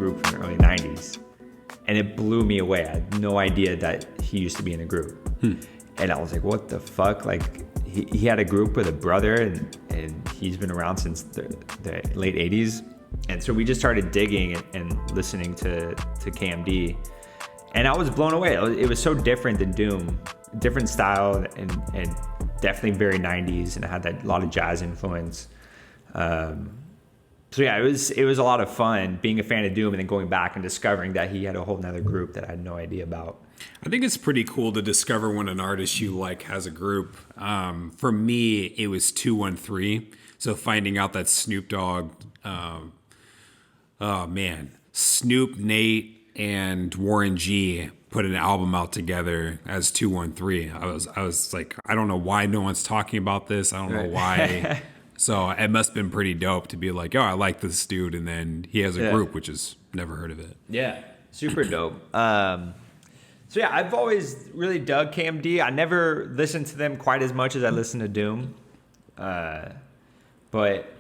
group from the early 90s. And it blew me away. I had no idea that he used to be in a group. And I was like, what the fuck? Like, he had a group with a brother, and he's been around since the late 80s. And so we just started digging and listening to KMD. And I was blown away. It was so different than Doom. Different style and definitely very 90s, and it had that lot of jazz influence. So yeah, it was a lot of fun being a fan of Doom and then going back and discovering that he had a whole nother group that I had no idea about. I think it's pretty cool to discover when an artist you like has a group. For me, it was 213. So finding out that Snoop Dogg, Snoop, Nate, and Warren G put an album out together as 213. I was like, I don't know why no one's talking about this. I don't know why. So it must have been pretty dope to be like, oh, I like this dude, and then he has a group, which is never heard of it. Yeah, super dope. So yeah, I've always really dug KMD. I never listened to them quite as much as I listened to Doom, but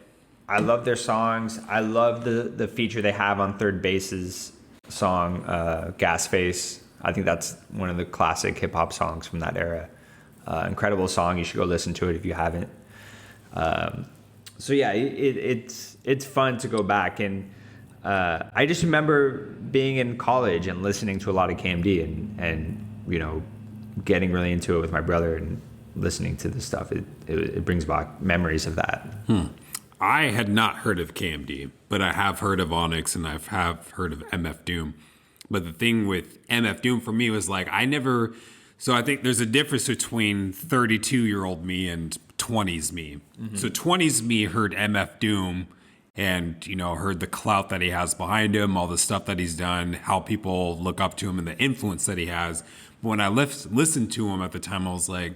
I love their songs. I love the feature they have on Third Base's song, Gas Face. I think that's one of the classic hip hop songs from that era. Incredible song. You should go listen to it if you haven't. So yeah, it's fun to go back, and I just remember being in college and listening to a lot of KMD and you know, getting really into it with my brother and listening to this stuff. It brings back memories of that. I had not heard of KMD, but I have heard of Onyx and I have heard of MF Doom. But the thing with MF Doom for me was like, so I think there's a difference between 32-year-old me and 20s me. Mm-hmm. So 20s me heard MF Doom and, you know, heard the clout that he has behind him, all the stuff that he's done, how people look up to him and the influence that he has. But when I listened to him at the time, I was like,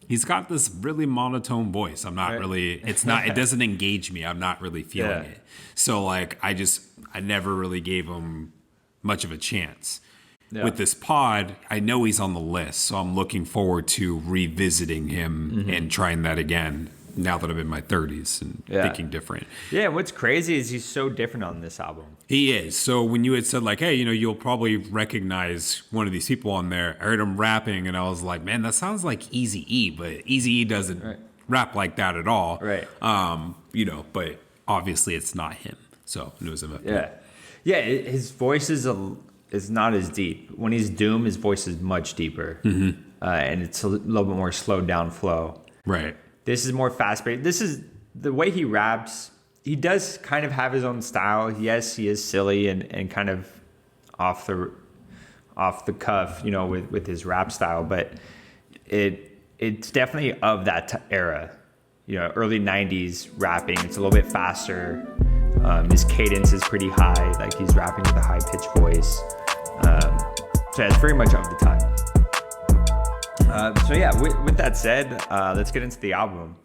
he's got this really monotone voice. I'm not really, it doesn't engage me. I'm not really feeling it. So like, I never really gave him much of a chance. Yeah. With this pod, I know he's on the list, so I'm looking forward to revisiting him and trying that again now that I'm in my 30s and thinking different. Yeah, what's crazy is he's so different on this album. He is. So when you had said like, hey, you know, you'll probably recognize one of these people on there, I heard him rapping and I was like, man, that sounds like Eazy-E, but Eazy-E doesn't rap like that at all. Right. You know, but obviously it's not him. So it was a Yeah, his voice is not as deep. When he's Doom, his voice is much deeper. And it's a little bit more slowed down flow. Right. This is more fast-paced. This is the way he raps. He does kind of have his own style. Yes, he is silly and kind of off the cuff, you know, with his rap style. But it's definitely of that era. You know, early 90s rapping. It's a little bit faster. His cadence is pretty high. Like he's rapping with a high-pitched voice. So it's very much of the time. So yeah, with that said, let's get into the album.